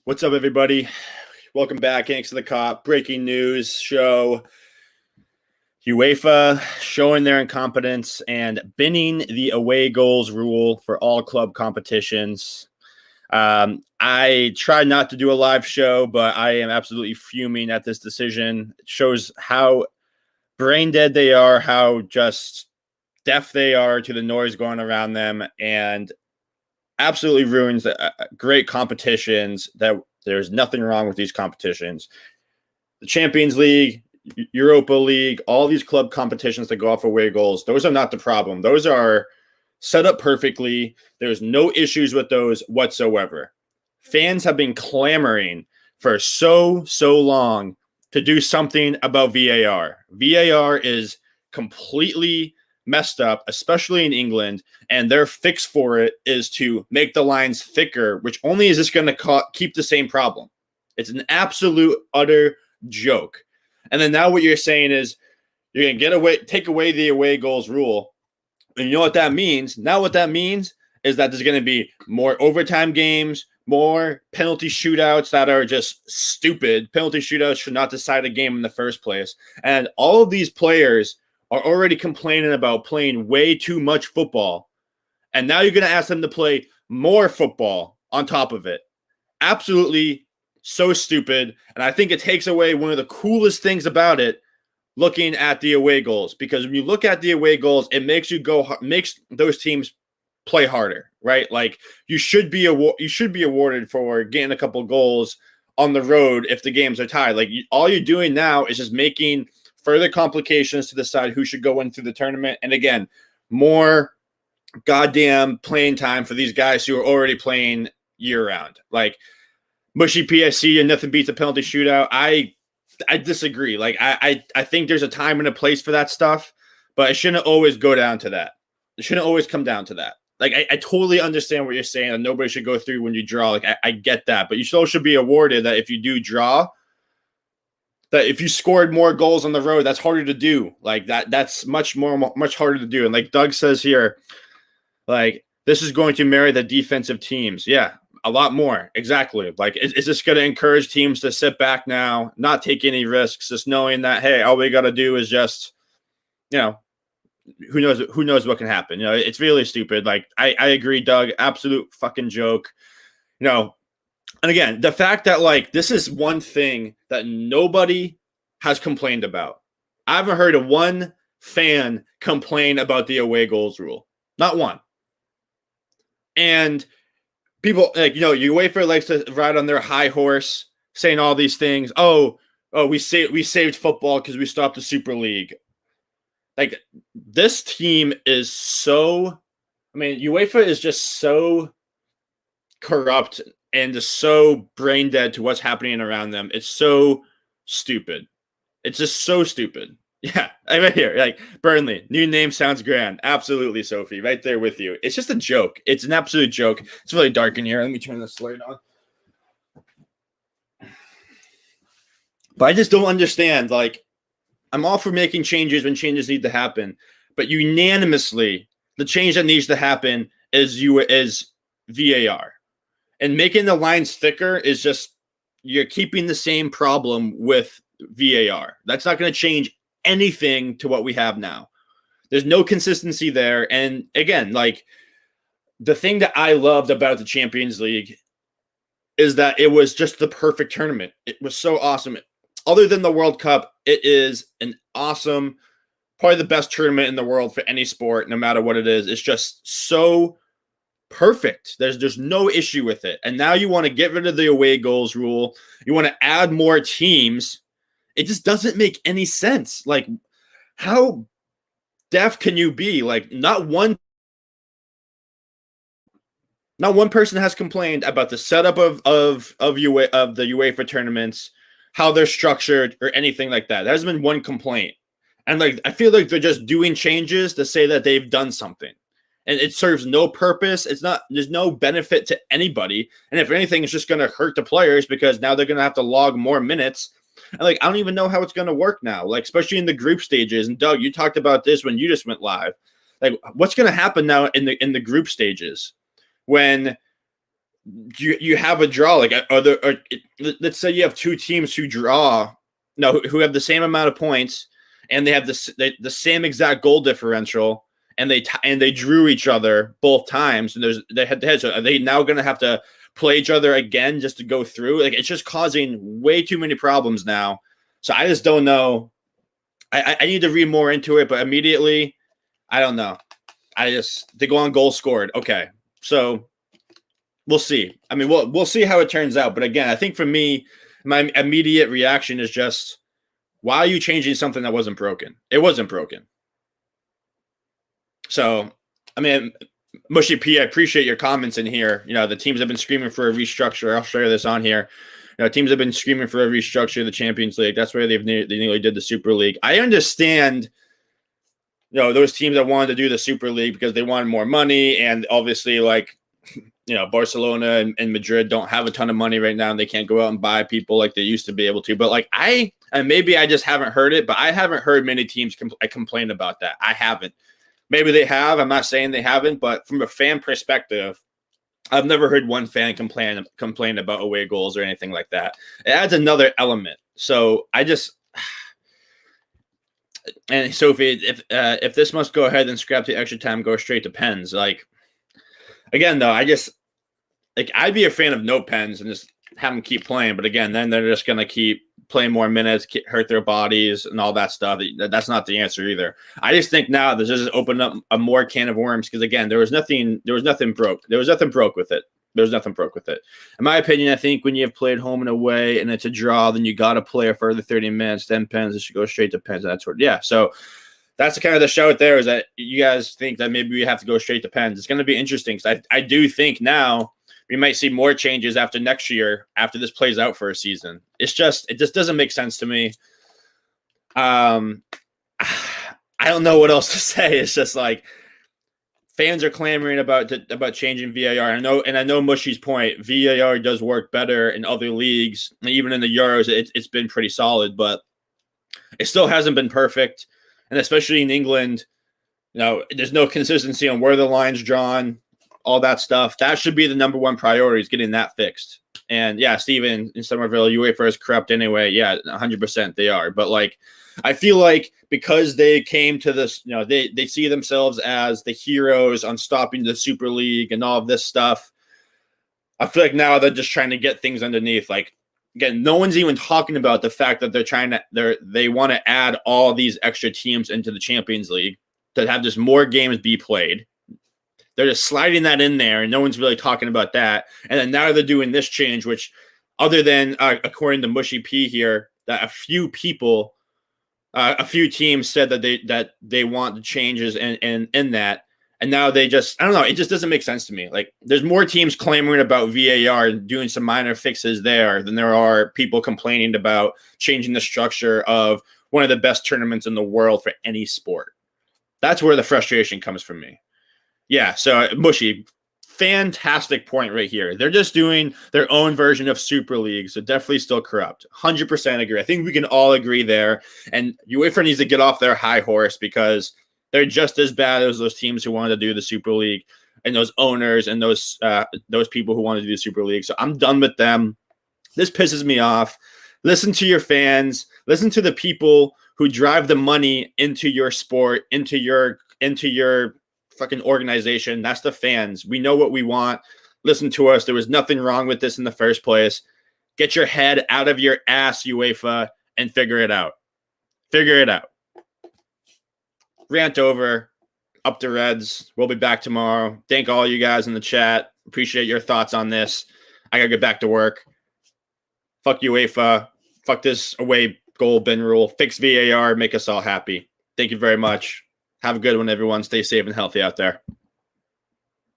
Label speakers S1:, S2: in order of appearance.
S1: What's up, everybody? Welcome back. Thanks to the Cop. Breaking news show. UEFA showing their incompetence and binning the away goals rule for all club competitions. I tried not to do a live show, but I am absolutely fuming at this decision. It shows how brain dead they are, how just deaf they are to the noise going around them, and absolutely ruins the great competitions. That there's nothing wrong with these competitions. The Champions League, Europa League, all these club competitions that go off away goals, those are not the problem. Those are set up perfectly. There's no issues with those whatsoever. Fans have been clamoring for so long to do something about VAR. VAR is completely messed up, especially in England, and their fix for it is to make the lines thicker, which only is just going to keep the same problem. It's an absolute utter joke. And then now what you're saying is you're going to take away the away goals rule. And you know what that means? Now what that means is that there's going to be more overtime games, more penalty shootouts that are just stupid. Penalty shootouts should not decide a game in the first place. And all of these players are already complaining about playing way too much football. And now you're going to ask them to play more football on top of it. Absolutely so stupid. And I think it takes away one of the coolest things about it, looking at the away goals. Because when you look at the away goals, it makes those teams play harder, right? Like you should be awarded for getting a couple goals on the road if the games are tied. Like all you're doing now is just making further complications to decide who should go into the tournament. And again, more goddamn playing time for these guys who are already playing year round. Like mushy PSC and nothing beats a penalty shootout. I disagree. Like I think there's a time and a place for that stuff, but it shouldn't always go down to that. It shouldn't always come down to that. Like I totally understand what you're saying, and nobody should go through when you draw. Like I get that, but you still should be awarded that if you do draw, that if you scored more goals on the road, that's harder to do. Like that's much harder to do. And like Doug says here, like this is going to marry the defensive teams. Yeah, a lot more. Exactly. Like is this going to encourage teams to sit back now, not take any risks, just knowing that, hey, all we got to do is just, who knows what can happen. It's really stupid. Like I agree, Doug, absolute fucking joke. And again, the fact that like this is one thing that nobody has complained about. I haven't heard of one fan complain about the away goals rule. Not one. And people like, UEFA likes to ride on their high horse saying all these things. Oh, we saved football because we stopped the Super League. Like this team is UEFA is just so corrupt and just so brain dead to what's happening around them. It's so stupid. It's just so stupid. Yeah, I'm right here. Like Burnley, new name sounds grand. Absolutely, Sophie, right there with you. It's just a joke. It's an absolute joke. It's really dark in here. Let me turn this light on. But I just don't understand. Like, I'm all for making changes when changes need to happen, but unanimously, the change that needs to happen is VAR. And making the lines thicker is just, you're keeping the same problem with VAR. That's not going to change anything to what we have now. There's no consistency there. And again, like the thing that I loved about the Champions League is that it was just the perfect tournament. It was so awesome. Other than the World Cup, it is an awesome, probably the best tournament in the world for any sport, no matter what it is. It's just so perfect. There's no issue with it. And now you want to get rid of the away goals rule. You want to add more teams. It just doesn't make any sense. Like, how deaf can you be? Like, not one person has complained about the setup of the UEFA tournaments, how they're structured, or anything like that. There hasn't been one complaint. And like, I feel like they're just doing changes to say that they've done something. And it serves no purpose. There's no benefit to anybody. And if anything, it's just going to hurt the players because now they're going to have to log more minutes. And like, I don't even know how it's going to work now, like, especially in the group stages. And Doug, you talked about this when you just went live. Like, what's going to happen now in the group stages when you have a draw. Like, let's say you have two teams who draw, no, who have the same amount of points, and they have the same exact goal differential, and they drew each other both times, and they head to head. So are they now going to have to play each other again just to go through? Like, it's just causing way too many problems now. So I just don't know. I need to read more into it, but immediately, I don't know. They go on goals scored. Okay, so we'll see. I mean, we'll see how it turns out. But again, I think for me, my immediate reaction is just, why are you changing something that wasn't broken? It wasn't broken. So, I mean, Mushy P, I appreciate your comments in here. You know, the teams have been screaming for a restructure. I'll share this on here. You know, teams have been screaming for a restructure of the Champions League. That's why they nearly did the Super League. I understand, you know, those teams that wanted to do the Super League because they wanted more money, and obviously, like, you know, Barcelona and Madrid don't have a ton of money right now, and they can't go out and buy people like they used to be able to. But like, and maybe I just haven't heard it, but I haven't heard many teams complain about that. I haven't. Maybe they have. I'm not saying they haven't, but from a fan perspective, I've never heard one fan complain about away goals or anything like that. It adds another element. So I just, and Sophie, if this must go ahead and scrap the extra time, go straight to pens. Like, again, though, I'd be a fan of no pens and just have them keep playing. But again, then they're just going to keep playing more minutes, hurt their bodies and all that stuff. That's not the answer either. I just think now this just opened up a more can of worms, because again, there was nothing broke with it. In my opinion, I think when you have played home and away and it's a draw, then you got to play a further 30 minutes, then pens. It should go straight to pens. That's what, yeah. So that's kind of the shout there, is that you guys think that maybe we have to go straight to pens. It's going to be interesting, because I do think now we might see more changes after next year, after this plays out for a season. It just doesn't make sense to me. I don't know what else to say. It's just like, fans are clamoring about changing VAR. I know Mushy's point. VAR does work better in other leagues, even in the Euros. It's been pretty solid, but it still hasn't been perfect. And especially in England, you know, there's no consistency on where the line's drawn. All that stuff. That should be the number one priority, is getting that fixed. And yeah, Steven in Somerville, UEFA is corrupt anyway. Yeah, 100% they are. But like, I feel like because they came to this, you know, they see themselves as the heroes on stopping the Super League and all of this stuff. I feel like now they're just trying to get things underneath. Like, again, no one's even talking about the fact that they want to add all these extra teams into the Champions League to have just more games be played. They're just sliding that in there, and no one's really talking about that. And then now they're doing this change, which, other than according to Mushy P here, that a few teams said that they want the changes in that, and now they just, I don't know, it just doesn't make sense to me. Like, there's more teams clamoring about VAR and doing some minor fixes there than there are people complaining about changing the structure of one of the best tournaments in the world for any sport. That's where the frustration comes from me. Yeah, so Mushy, fantastic point right here. They're just doing their own version of Super League, so definitely still corrupt. 100% agree. I think we can all agree there. And UEFA needs to get off their high horse, because they're just as bad as those teams who wanted to do the Super League, and those owners and those people who wanted to do the Super League. So I'm done with them. This pisses me off. Listen to your fans. Listen to the people who drive the money into your sport, into your fucking organization. That's the fans. We know what we want. Listen to us. There was nothing wrong with this in the first place. Get your head out of your ass, UEFA, and figure it out. Rant over. Up the Reds. We'll be back tomorrow. Thank all you guys in the chat. Appreciate your thoughts on this. I gotta get back to work. Fuck UEFA. Fuck this away goal bin rule. Fix VAR. Make us all happy. Thank you very much. Have a good one, everyone. Stay safe and healthy out there.